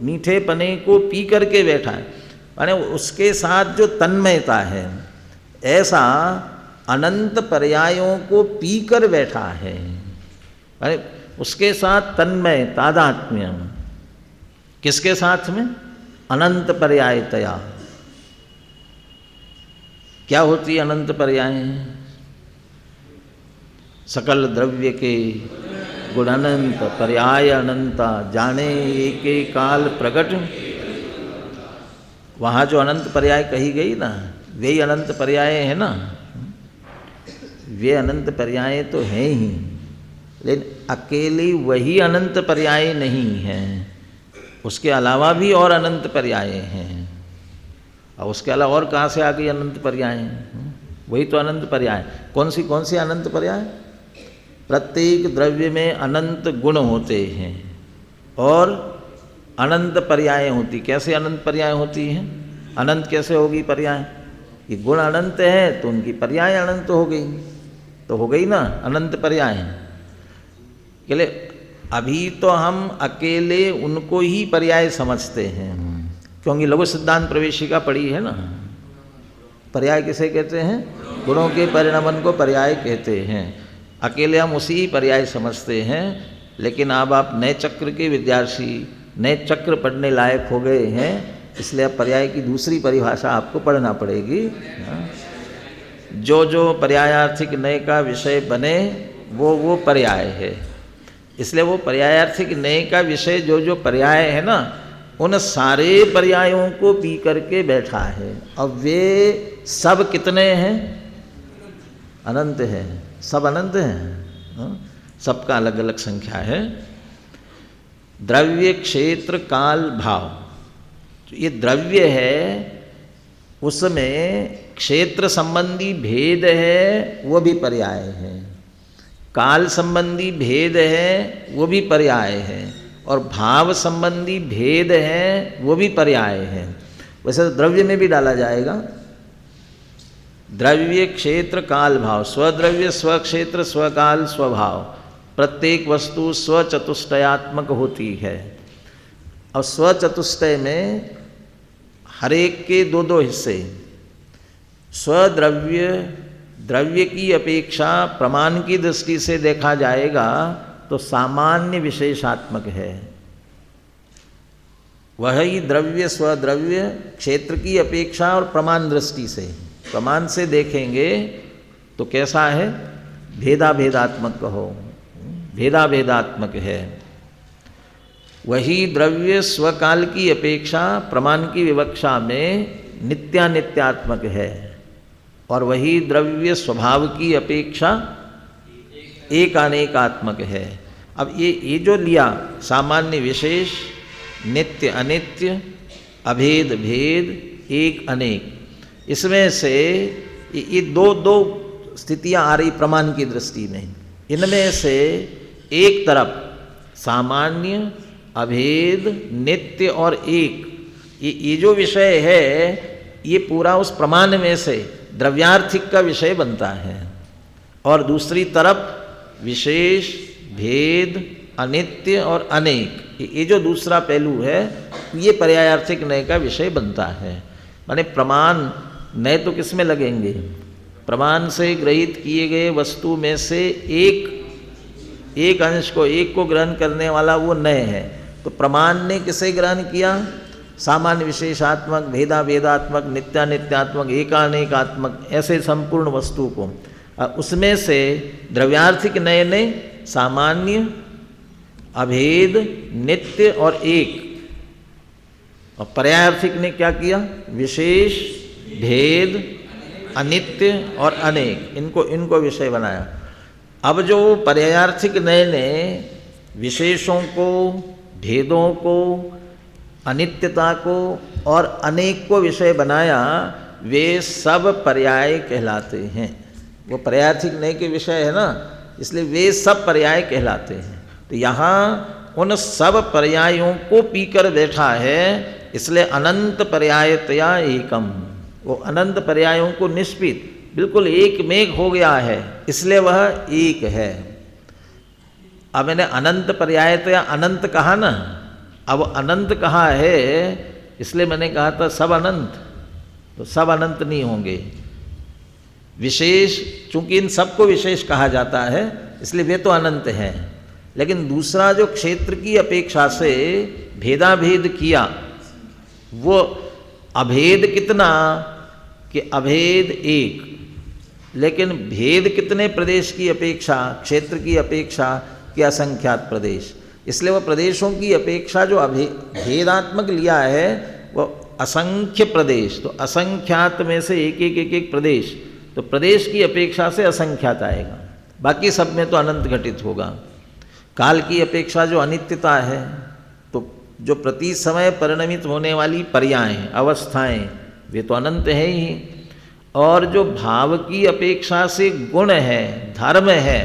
मीठे पने को पी करके बैठा है, माने उसके साथ जो तन्मयता है, ऐसा अनंत पर्यायों को पी कर बैठा है, माने उसके साथ तन्मय तादात्म्य। किसके साथ में? अनंत पर्यायतया। क्या होती है अनंत पर्याय? सकल द्रव्य के गुण अनंत, पर्याय अनंता, जाने एके काल प्रगट। वहाँ जो अनंत पर्याय कही गई ना, वे ही अनंत पर्याय है ना, वे अनंत पर्याय तो हैं ही, लेकिन अकेली वही अनंत पर्याय नहीं है, उसके अलावा भी और अनंत पर्याय हैं। और उसके अलावा और कहाँ से आ गई अनंत पर्याय? वही तो अनंत पर्याय। कौन सी अनंत पर्याय? प्रत्येक द्रव्य में अनंत गुण होते हैं और अनंत पर्याय होती। कैसे अनंत पर्याय होती हैं? अनंत कैसे होगी पर्याय? ये गुण अनंत है तो उनकी पर्याय अनंत हो गई, तो हो गई ना अनंत पर्याय। अकेले अभी तो हम अकेले उनको ही पर्याय समझते हैं, क्योंकि लघु सिद्धांत प्रवेशिका पढ़ी है ना। पर्याय किसे कहते हैं? गुणों के परिणमन को पर्याय कहते हैं। अकेले हम उसी पर्याय समझते हैं, लेकिन अब आप नए चक्र के विद्यार्थी, नए चक्र पढ़ने लायक हो गए हैं, इसलिए अब पर्याय की दूसरी परिभाषा आपको पढ़ना पड़ेगी। जो पर्यायार्थिक नए का विषय बने वो पर्याय है। इसलिए वो पर्यायार्थिक नए का विषय जो पर्याय है ना, उन सारे पर्यायों को पी करके बैठा है। अब वे सब कितने हैं? अनंत है, सब अनंत हैं, सबका अलग अलग संख्या है। द्रव्य क्षेत्र काल भाव, ये द्रव्य है, उसमें क्षेत्र संबंधी भेद है, वो भी पर्याय है। काल संबंधी भेद है, वो भी पर्याय है। और भाव संबंधी भेद है, वो भी पर्याय है। वैसे तो द्रव्य में भी डाला जाएगा। द्रव्य क्षेत्र काल भाव, स्वद्रव्य स्वक्षेत्र स्वकाल स्वभाव। प्रत्येक वस्तु स्वचतुष्टयात्मक होती है। और स्वचतुष्टय में हर एक के दो हिस्से। स्वद्रव्य द्रव्य की अपेक्षा प्रमाण की दृष्टि से देखा जाएगा तो सामान्य विशेषात्मक है। वही द्रव्य स्वद्रव्य क्षेत्र की अपेक्षा और प्रमाण दृष्टि से, प्रमाण से देखेंगे तो कैसा है? भेदाभेदात्मक कहो, भेदाभेदात्मक है। वही द्रव्य स्वकाल की अपेक्षा प्रमाण की विवक्षा में नित्यानित्यात्मक है, और वही द्रव्य स्वभाव की अपेक्षा एक अनेकात्मक है। अब ये जो लिया सामान्य विशेष, नित्य अनित्य, अभेद भेद, एक अनेक, इसमें से ये दो स्थितियां आ रही प्रमाण की दृष्टि में। इनमें से एक तरफ सामान्य, अभेद, नित्य और एक, ये जो विषय है ये पूरा उस प्रमाण में से द्रव्यार्थिक का विषय बनता है। और दूसरी तरफ विशेष, भेद, अनित्य और अनेक, ये जो दूसरा पहलू है ये पर्यायार्थिक नय का विषय बनता है। माने प्रमाण नय तो किस में लगेंगे? प्रमाण से ग्रहित किए गए वस्तु में से एक अंश को, एक को ग्रहण करने वाला वो नय है। तो प्रमाण ने किसे ग्रहण किया? सामान्य विशेषात्मक, भेदाभेदात्मक, नित्यानित्यात्मक, एकानेकात्मक, ऐसे संपूर्ण वस्तु को। उसमें से द्रव्यार्थिक नय ने सामान्य, अभेद, नित्य और एक, और पर्यायार्थिक ने क्या किया? विशेष, भेद, अनित्य और अनेक, इनको विषय बनाया। अब जो पर्यायार्थिक नय ने विशेषों को, भेदों को, अनित्यता को और अनेक को विषय बनाया, वे सब पर्याय कहलाते हैं। वो पर्यायार्थिक नय के विषय है ना, इसलिए वे सब पर्याय कहलाते हैं। तो यहाँ उन सब पर्यायों को पीकर बैठा है, इसलिए अनंत पर्यायतया एकम, वो अनंत पर्यायों को निष्पित बिल्कुल एक मेघ हो गया है, इसलिए वह एक है। अब मैंने अनंत पर्यायतया अनंत कहा ना, अब अनंत कहा है इसलिए मैंने कहा था सब अनंत, तो सब अनंत नहीं होंगे। विशेष, चूंकि इन सबको विशेष कहा जाता है इसलिए वे तो अनंत हैं, लेकिन दूसरा जो क्षेत्र की अपेक्षा से भेदाभेद किया, वो अभेद कितना कि अभेद एक, लेकिन भेद कितने प्रदेश की अपेक्षा, क्षेत्र की अपेक्षा कि असंख्यात प्रदेश। इसलिए वह प्रदेशों की अपेक्षा जो भेदात्मक लिया है वो असंख्य प्रदेश, तो असंख्यात में से एक प्रदेश, तो प्रदेश की अपेक्षा से असंख्यात आएगा, बाकी सब में तो अनंत घटित होगा। काल की अपेक्षा जो अनित्यता है, तो जो प्रति समय परिणमित होने वाली पर्याय, अवस्थाएं, वे तो अनंत है ही। और जो भाव की अपेक्षा से गुण है, धर्म है,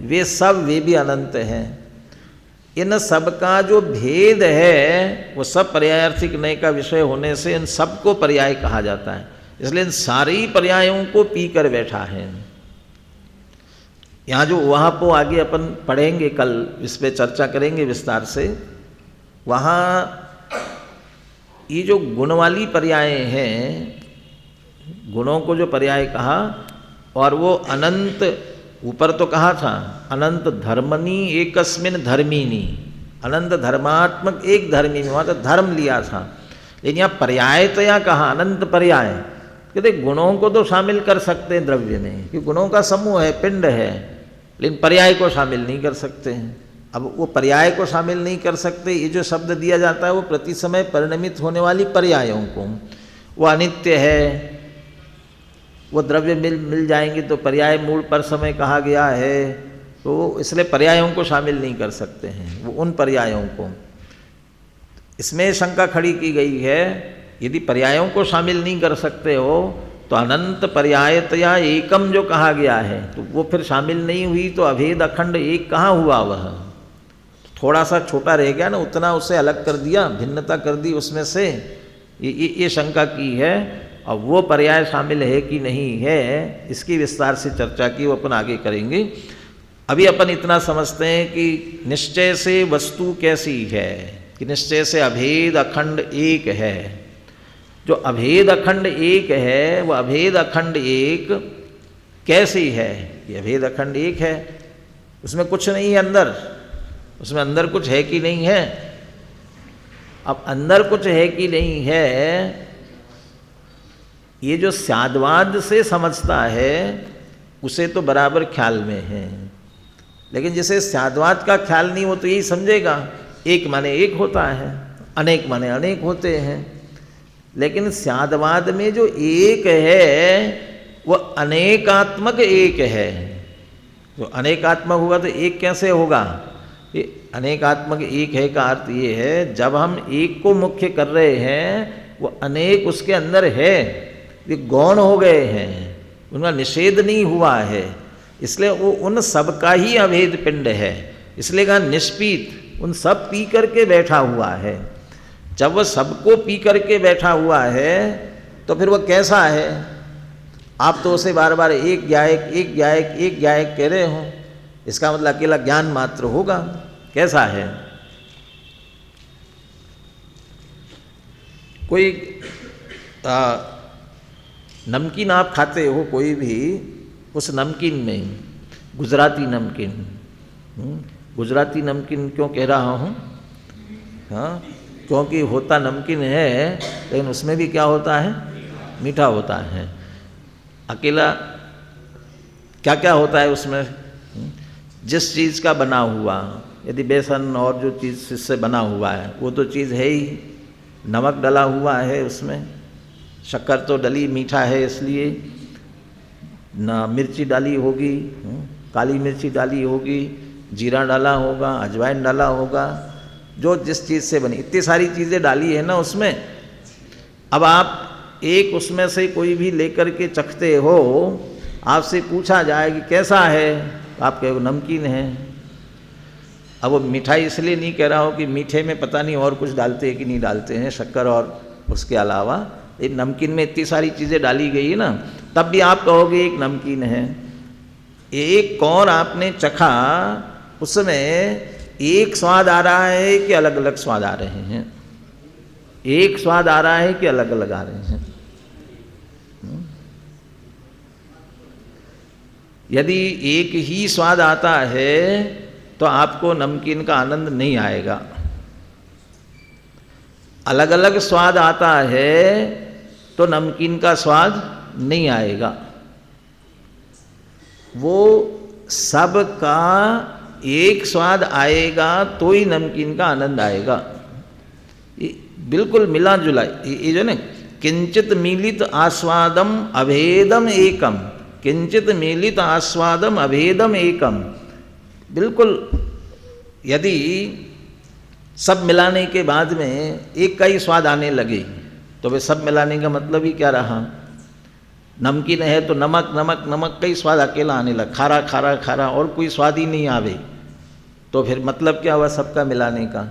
वे भी अनंत हैं। इन सब का जो भेद है वो सब पर्यायार्थिक नय का विषय होने से इन सबको पर्याय कहा जाता है। इसलिए इन सारी पर्यायों को पी कर बैठा है। यहाँ जो वहाँ को आगे अपन पढ़ेंगे, कल इस पे चर्चा करेंगे विस्तार से। वहाँ ये जो गुण वाली पर्याय हैं, गुणों को जो पर्याय कहा, और वो अनंत, ऊपर तो कहा था अनंत धर्मनी एकस्मिन धर्मिनी, अनंत धर्मात्मक एक धर्मी में, वहाँ तो धर्म लिया था। लेकिन यहाँ पर्यायतया कहा अनंत पर्याय। कहते गुणों को तो शामिल कर सकते हैं द्रव्य में, कि गुणों का समूह है, पिंड है, लेकिन पर्याय को शामिल नहीं कर सकते हैं। अब वो पर्याय को शामिल नहीं कर सकते, ये जो शब्द दिया जाता है वो प्रति समय परिणमित होने वाली पर्यायों को, वो अनित्य है, वो द्रव्य मिल जाएंगे तो पर्याय मूल पर समय कहा गया है, तो इसलिए पर्यायों को शामिल नहीं कर सकते हैं वो उन पर्यायों को। इसमें शंका खड़ी की गई है, यदि पर्यायों को शामिल नहीं कर सकते हो तो अनंत पर्यायतया एकम जो कहा गया है तो वो फिर शामिल नहीं हुई, तो अभेद अखंड एक कहाँ हुआ? वह थोड़ा सा छोटा रह गया ना, उतना उसे अलग कर दिया, भिन्नता कर दी उसमें से, ये शंका की है। और वो पर्याय शामिल है कि नहीं है, इसकी विस्तार से चर्चा की, वो अपन आगे करेंगे। अभी अपन इतना समझते हैं कि निश्चय से वस्तु कैसी है, कि निश्चय से अभेद अखंड एक है। जो अभेद अखंड एक है, वो अभेद अखंड एक कैसी है? ये अभेद अखंड एक है, उसमें कुछ नहीं है अंदर, उसमें अंदर कुछ है कि नहीं है? अब अंदर कुछ है कि नहीं है, ये जो स्याद्वाद से समझता है उसे तो बराबर ख्याल में है, लेकिन जिसे स्याद्वाद का ख्याल नहीं, वो तो यही समझेगा एक माने एक होता है, अनेक माने अनेक होते हैं। लेकिन स्याद्वाद में जो एक है वो अनेकात्मक एक है। जो अनेकात्मक होगा तो एक कैसे होगा? ये अनेकात्मक एक है का अर्थ ये है, जब हम एक को मुख्य कर रहे हैं वो अनेक उसके अंदर है, ये गौण हो गए हैं, उनका निषेध नहीं हुआ है, इसलिए वो उन सब का ही अभेद पिंड है। इसलिए कहा निष्पीत, उन सब पी करके बैठा हुआ है। जब वह सबको पी करके बैठा हुआ है तो फिर वह कैसा है? आप तो उसे बार बार एक ज्ञायक एक ज्ञायक एक ज्ञायक कह रहे हो, इसका मतलब अकेला ज्ञान मात्र होगा। कैसा है? कोई नमकीन आप खाते हो कोई भी, उस नमकीन में गुजराती नमकीन, गुजराती नमकीन क्यों कह रहा हूँ? हाँ, क्योंकि होता नमकीन है लेकिन उसमें भी क्या होता है? मीठा होता है। अकेला क्या क्या होता है उसमें? जिस चीज़ का बना हुआ, यदि बेसन और जो चीज़ इससे बना हुआ है वो तो चीज़ है ही, नमक डला हुआ है उसमें, शक्कर तो डली, मीठा है इसलिए, ना मिर्ची डाली होगी, काली मिर्ची डाली होगी, जीरा डाला होगा, अजवाइन डाला होगा, जो जिस चीज़ से बनी, इतनी सारी चीज़ें डाली है ना उसमें। अब आप एक उसमें से कोई भी लेकर के चखते हो, आपसे पूछा जाए कि कैसा है, आप कहो नमकीन है। अब वो मिठाई इसलिए नहीं कह रहा हो कि मीठे में पता नहीं और कुछ डालते हैं कि नहीं डालते हैं, शक्कर और उसके अलावा, एक नमकीन में इतनी सारी चीज़ें डाली गई है ना, तब भी आप कहोगे एक नमकीन है। एक कौन आपने चखा, उसमें एक स्वाद आ रहा है कि अलग अलग स्वाद आ रहे हैं? एक स्वाद आ रहा है कि अलग अलग आ रहे हैं? यदि एक ही स्वाद आता है तो आपको नमकीन का आनंद नहीं आएगा। अलग अलग स्वाद आता है तो नमकीन का स्वाद नहीं आएगा। वो सब का एक स्वाद आएगा तो ही नमकीन का आनंद आएगा। ये बिल्कुल मिला जुला, ये जो ना किंचित मिलित आस्वादम अभेदम एकम, किंचित मिलित आस्वादम अभेदम एकम, बिल्कुल यदि सब मिलाने के बाद में एक का ही स्वाद आने लगे तो वे सब मिलाने का मतलब ही क्या रहा? नमकीन है तो नमक नमक नमक का ही स्वाद अकेला आने लगा, खारा खारा खारा, और कोई स्वाद ही नहीं आवे, तो फिर मतलब क्या हुआ सबका मिलाने का।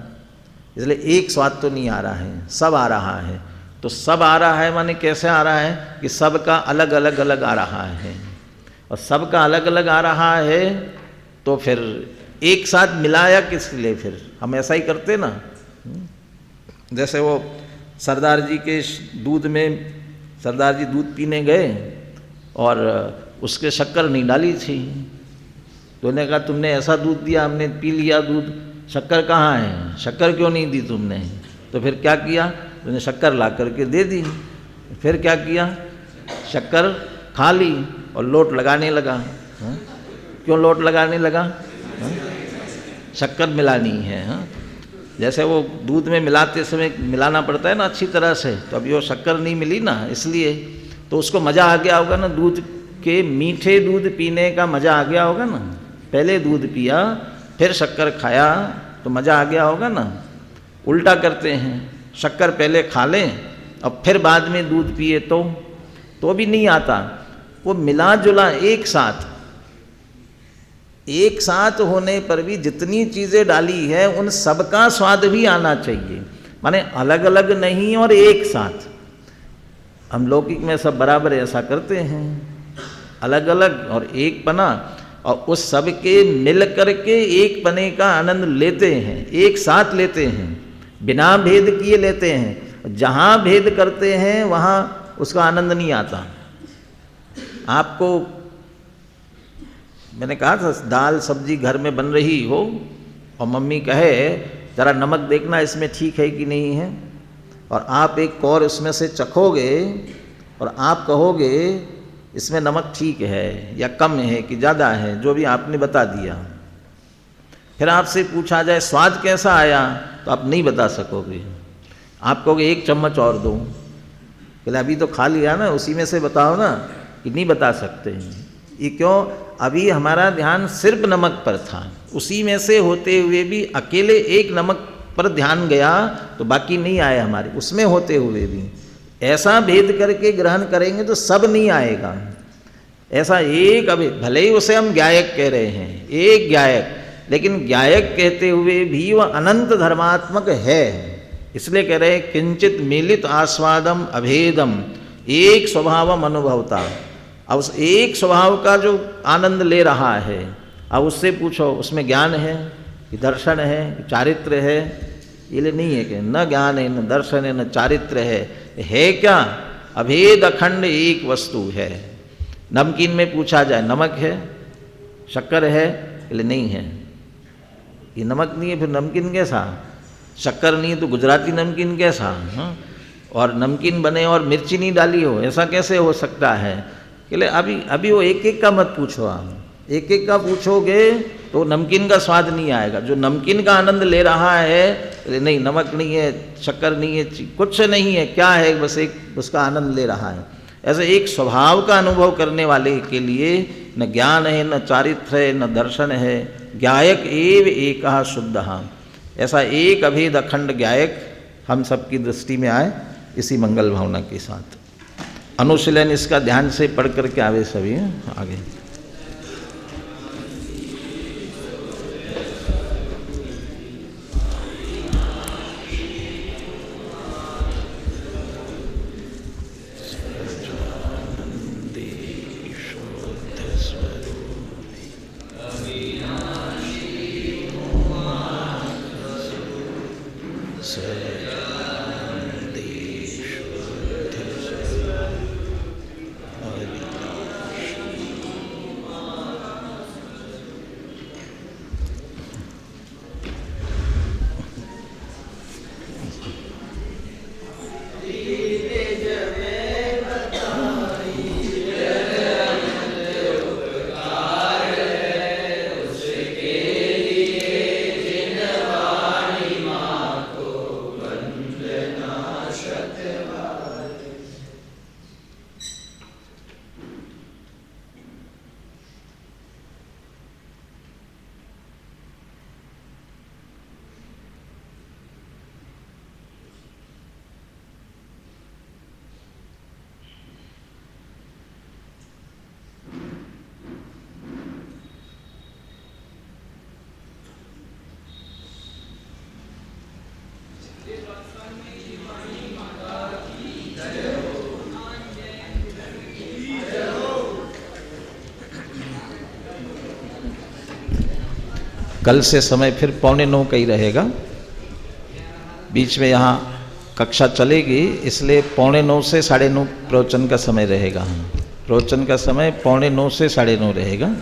इसलिए एक स्वाद तो नहीं आ रहा है, सब आ रहा है। तो सब आ रहा है माने कैसे आ रहा है कि सबका अलग अलग अलग आ रहा है, और सबका अलग अलग आ रहा है तो फिर एक साथ मिलाया किस लिए? फिर हम ऐसा ही करते ना, जैसे वो सरदार जी के दूध में, सरदार जी दूध पीने गए और उसके शक्कर नहीं डाली थी, तो उन्होंने कहा तुमने ऐसा दूध दिया, हमने पी लिया दूध, शक्कर कहाँ है, शक्कर क्यों नहीं दी तुमने? तो फिर क्या किया, तुमने शक्कर ला करके दे दी। फिर क्या किया, शक्कर खा ली और लोट लगाने लगा। हा? क्यों लोट लगाने लगा? हा? शक्कर मिलानी है। हा? जैसे वो दूध में मिलाते समय मिलाना पड़ता है ना अच्छी तरह से, तो अभी वो शक्कर नहीं मिली ना, इसलिए तो उसको मज़ा आ गया होगा ना, दूध के मीठे दूध पीने का मज़ा आ गया होगा ना। पहले दूध पिया फिर शक्कर खाया तो मज़ा आ गया होगा ना। उल्टा करते हैं, शक्कर पहले खा लें और फिर बाद में दूध पिए तो भी नहीं आता। वो मिला जुला एक साथ होने पर भी जितनी चीज़ें डाली है उन सबका स्वाद भी आना चाहिए, माने अलग अलग नहीं और एक साथ। हम लौकिक में सब बराबर ऐसा करते हैं, अलग अलग और एक पना, और उस सब के मिल करके एक पने का आनंद लेते हैं, एक साथ लेते हैं, बिना भेद किए लेते हैं। जहाँ भेद करते हैं वहाँ उसका आनंद नहीं आता। आपको मैंने कहा था दाल सब्जी घर में बन रही हो और मम्मी कहे ज़रा नमक देखना इसमें ठीक है कि नहीं है, और आप एक कौर उसमें से चखोगे और आप कहोगे इसमें नमक ठीक है या कम है कि ज़्यादा है, जो भी आपने बता दिया। फिर आपसे पूछा जाए स्वाद कैसा आया तो आप नहीं बता सकोगे, आप कहोगे एक चम्मच और दो। पहले अभी तो खा लिया ना, उसी में से बताओ ना, कि नहीं बता सकते। ये क्यों? अभी हमारा ध्यान सिर्फ नमक पर था, उसी में से होते हुए भी अकेले एक नमक पर ध्यान गया तो बाकी नहीं आए हमारे, उसमें होते हुए भी। ऐसा भेद करके ग्रहण करेंगे तो सब नहीं आएगा। ऐसा एक, अभी भले ही उसे हम ज्ञायक कह रहे हैं, एक ज्ञायक, लेकिन ज्ञायक कहते हुए भी वह अनंत धर्मात्मक है। इसलिए कह रहे हैं किंचित मिलित आस्वादम अभेदम, एक स्वभावम अनुभवता। अब उस एक स्वभाव का जो आनंद ले रहा है, अब उससे पूछो उसमें ज्ञान है कि दर्शन है कि चारित्र है? ये नहीं है कि न ज्ञान है न दर्शन है न चारित्र है क्या? अभेद अखंड एक वस्तु है। नमकीन में पूछा जाए नमक है, शक्कर है? ये नहीं है, ये नमक नहीं है, फिर नमकीन कैसा? शक्कर नहीं है तो गुजराती नमकीन कैसा? हाँ? और नमकीन बने और मिर्ची नहीं डाली हो, ऐसा कैसे हो सकता है? कि अभी वो एक एक का मत पूछो। आप एक एक का पूछोगे तो नमकीन का स्वाद नहीं आएगा। जो नमकीन का आनंद ले रहा है, नहीं नमक नहीं है, शक्कर नहीं है, कुछ नहीं है, क्या है, बस एक उसका आनंद ले रहा है। ऐसे एक स्वभाव का अनुभव करने वाले के लिए न ज्ञान है न चारित्र है न दर्शन है, ज्ञायक एव एकः शुद्धः। ऐसा एक अभेद अखंड ज्ञायक हम सबकी दृष्टि में आए इसी मंगल भावना के साथ। अनुशीलन इसका ध्यान से पढ़ करके आवे सभी आगे। कल से समय फिर 8:45 का ही रहेगा। बीच में यहाँ कक्षा चलेगी, इसलिए 8:45 से 9:30 प्रवचन का समय रहेगा। प्रवचन का समय 8:45 से 9:30 रहेगा।